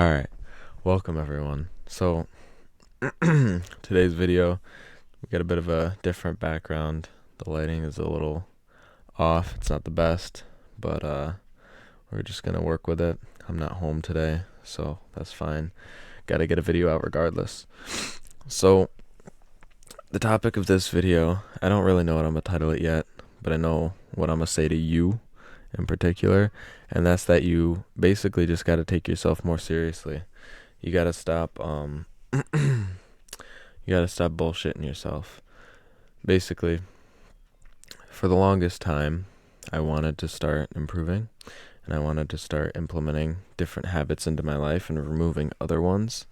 Alright, welcome everyone. So, today's video, we got a bit of a different background. The lighting is a little off, it's not the best, but we're just gonna work with it. I'm not home today, so that's fine. Gotta get a video out regardless. So, the topic of this video, I don't really know what I'm gonna title it yet, but I know what I'm gonna say to you in particular, and that's that you basically just gotta take yourself more seriously. You gotta stop you gotta stop bullshitting yourself. Basically, for the longest time, I wanted to start improving and I wanted to start implementing different habits into my life and removing other ones.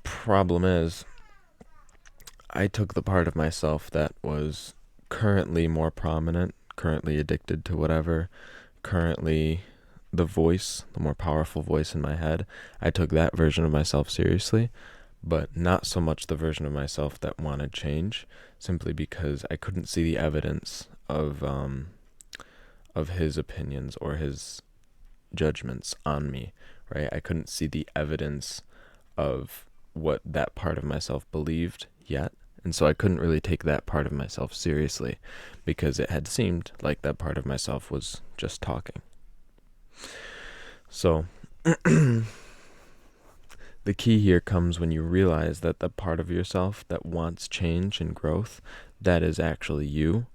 Problem is, I took the part of myself that was currently more prominent, currently addicted to whatever, currently the voice, the more powerful voice in my head. I took that version of myself seriously, but not so much the version of myself that wanted change, simply because I couldn't see the evidence of his opinions or his judgments on me, right? I couldn't see the evidence of what that part of myself believed yet. And so I couldn't really take that part of myself seriously because it had seemed like that part of myself was just talking. So the key here comes when you realize that the part of yourself that wants change and growth, that is actually you,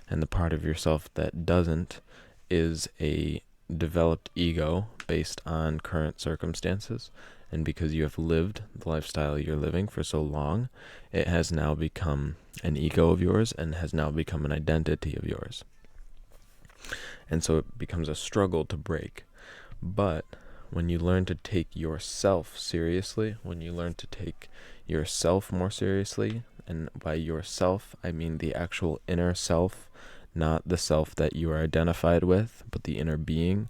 and the part of yourself that doesn't is a developed ego based on current circumstances. And because you have lived the lifestyle you're living for so long, it has now become an ego of yours and has now become an identity of yours. And so it becomes a struggle to break. But when you learn to take yourself seriously, when you learn to take yourself more seriously, and by yourself, I mean the actual inner self, not the self that you are identified with, but the inner being.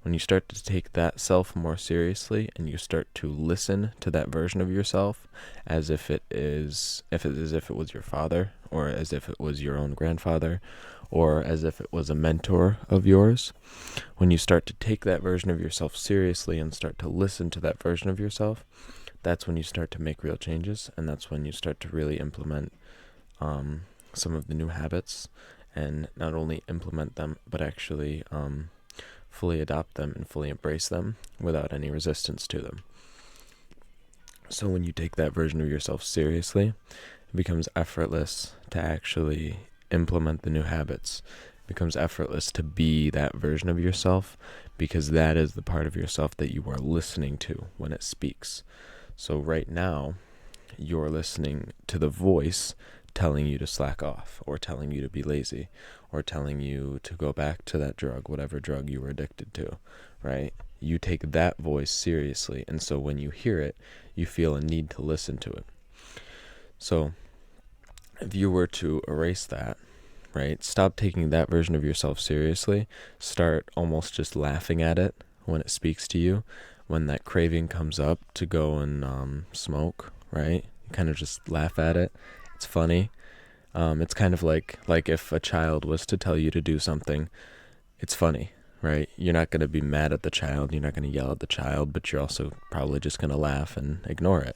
When you start to take that self more seriously and you start to listen to that version of yourself as if it was your father, or as if it was your own grandfather, or as if it was a mentor of yours, when you start to take that version of yourself seriously and start to listen to that version of yourself, that's when you start to make real changes, and that's when you start to really implement some of the new habits, and not only implement them, but actually fully adopt them and fully embrace them without any resistance to them. So when you take that version of yourself seriously, it becomes effortless to actually implement the new habits. It becomes effortless to be that version of yourself, because that is the part of yourself that you are listening to when it speaks. So right now, you're listening to the voice telling you to slack off, or telling you to be lazy, or telling you to go back to that drug, whatever drug you were addicted to, right? You take that voice seriously, and so when you hear it, you feel a need to listen to it. So if you were to erase that, right, stop taking that version of yourself seriously, start almost just laughing at it when it speaks to you, when that craving comes up to go and smoke, right? You kind of just laugh at it. It's funny. It's kind of like if a child was to tell you to do something, it's funny, right? You're not going to be mad at the child, you're not going to yell at the child, but you're also probably just going to laugh and ignore it.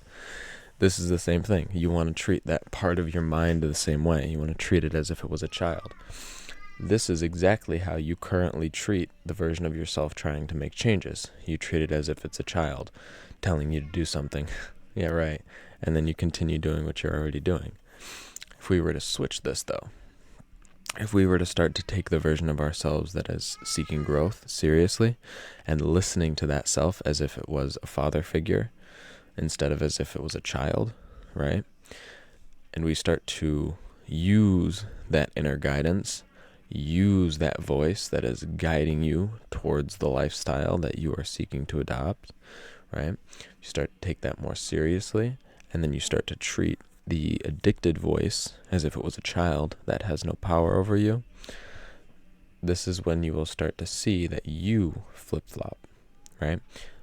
This is the same thing. You want to treat that part of your mind the same way. You want to treat it as if it was a child. This is exactly how you currently treat the version of yourself trying to make changes. You treat it as if it's a child telling you to do something. Yeah, right. And then you continue doing what you're already doing. If we were to switch this, though, if we were to start to take the version of ourselves that is seeking growth seriously and listening to that self as if it was a father figure instead of as if it was a child, right? And we start to use that inner guidance, use that voice that is guiding you towards the lifestyle that you are seeking to adopt, right? You start to take that more seriously, and then you start to treat the addicted voice as if it was a child that has no power over you. This is when you will start to see that you flip-flop, right?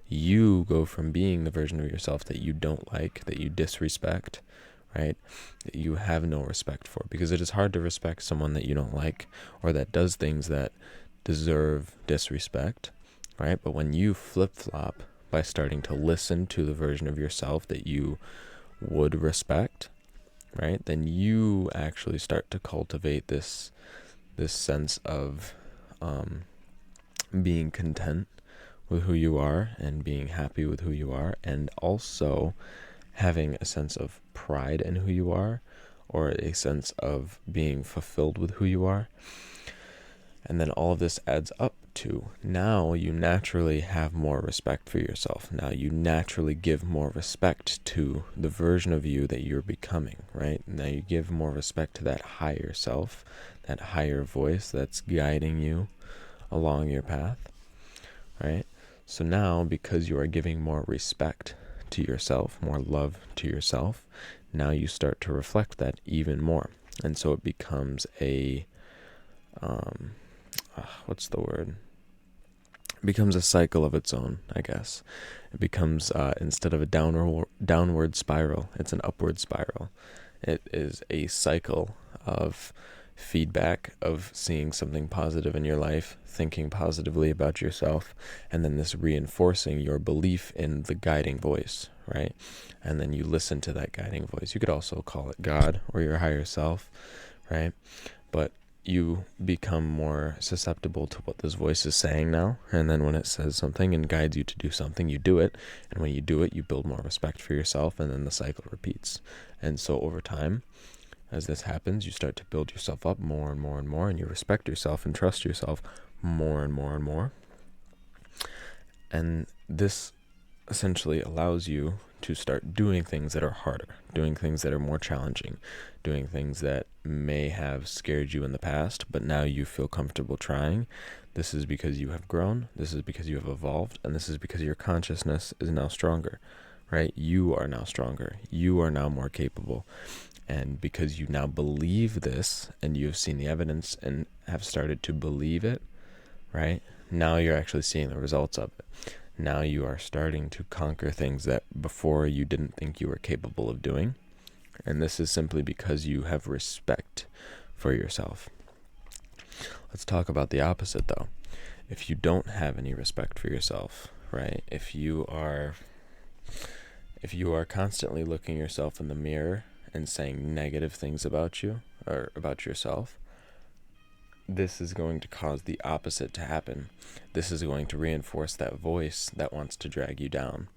You go from being the version of yourself that you don't like, that you disrespect, right? That you have no respect for, because it is hard to respect someone that you don't like or that does things that deserve disrespect, right? But when you flip-flop by starting to listen to the version of yourself that you would respect, right? Then you actually start to cultivate this sense of being content with who you are and being happy with who you are, and also having a sense of pride in who you are, or a sense of being fulfilled with who you are. And then all of this adds up to, now you naturally have more respect for yourself. Now you naturally give more respect to the version of you that you're becoming, right? Now you give more respect to that higher self, that higher voice that's guiding you along your path, right? So now, because you are giving more respect to yourself, more love to yourself, now you start to reflect that even more. And so it becomes a, what's the word? It becomes a cycle of its own, I guess. It becomes, instead of a downward spiral, it's an upward spiral. It is a cycle of feedback, of seeing something positive in your life, thinking positively about yourself, and then this reinforcing your belief in the guiding voice, right? And then you listen to that guiding voice. You could also call it God or your higher self, right? But you become more susceptible to what this voice is saying now, and then when it says something and guides you to do something, you do it, and when you do it, you build more respect for yourself, and then the cycle repeats. And so over time, as this happens, you start to build yourself up more and more and more, and you respect yourself and trust yourself more and more and more. And this essentially allows you to start doing things that are harder, doing things that are more challenging, doing things that may have scared you in the past, but now you feel comfortable trying. This is because you have grown, this is because you have evolved, and this is because your consciousness is now stronger, right? You are now stronger. You are now more capable. And because you now believe this, and you've seen the evidence and have started to believe it, right? Now you're actually seeing the results of it. Now you are starting to conquer things that before you didn't think you were capable of doing. And this is simply because you have respect for yourself. Let's talk about the opposite, though. If you don't have any respect for yourself, right? If you are constantly looking yourself in the mirror and saying negative things about you or about yourself, this is going to cause the opposite to happen. This is going to reinforce that voice that wants to drag you down.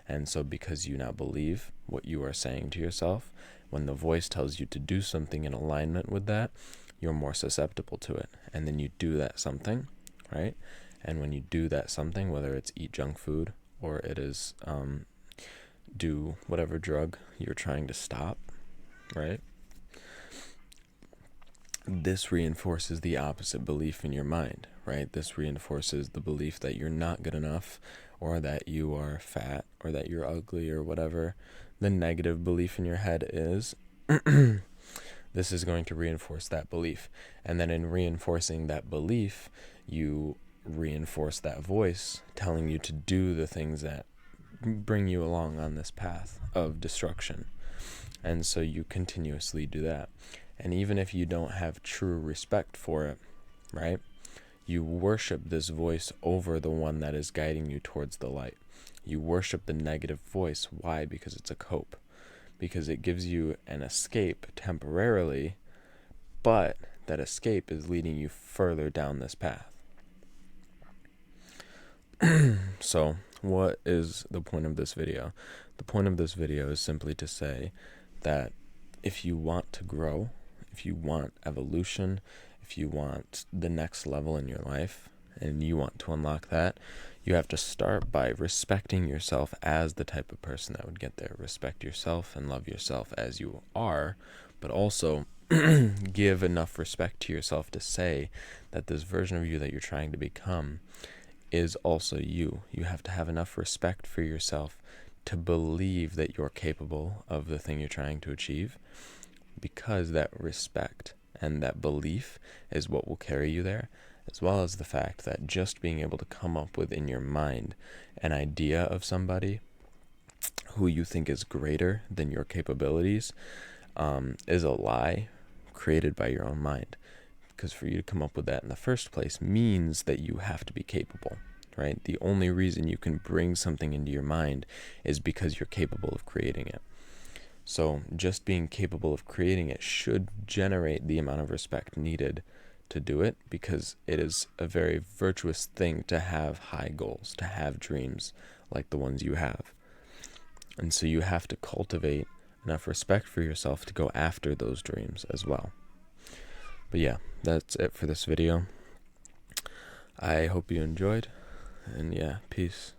And so because you now believe what you are saying to yourself, when the voice tells you to do something in alignment with that, you're more susceptible to it. And then you do that something, right? And when you do that something, whether it's eat junk food or it is do whatever drug you're trying to stop, right? This reinforces the opposite belief in your mind, right? This reinforces the belief that you're not good enough, or that you are fat, or that you're ugly, or whatever the negative belief in your head is. This is going to reinforce that belief. And then in reinforcing that belief, you reinforce that voice telling you to do the things that bring you along on this path of destruction. And so you continuously do that. And even if you don't have true respect for it, right, you worship this voice over the one that is guiding you towards the light. You worship the negative voice. Why? Because it's a cope. Because it gives you an escape temporarily, but that escape is leading you further down this path. So, what is the point of this video? The point of this video is simply to say that if you want to grow, if you want evolution, if you want the next level in your life, and you want to unlock that, you have to start by respecting yourself as the type of person that would get there. Respect yourself and love yourself as you are, but also give enough respect to yourself to say that this version of you that you're trying to become is also you. You have to have enough respect for yourself to believe that you're capable of the thing you're trying to achieve, because that respect and that belief is what will carry you there, as well as the fact that just being able to come up with in your mind an idea of somebody who you think is greater than your capabilities is a lie created by your own mind. Because for you to come up with that in the first place means that you have to be capable, right? The only reason you can bring something into your mind is because you're capable of creating it. So just being capable of creating it should generate the amount of respect needed to do it, because it is a very virtuous thing to have high goals, to have dreams like the ones you have. And so you have to cultivate enough respect for yourself to go after those dreams as well. But yeah, that's it for this video. I hope you enjoyed, and yeah, peace.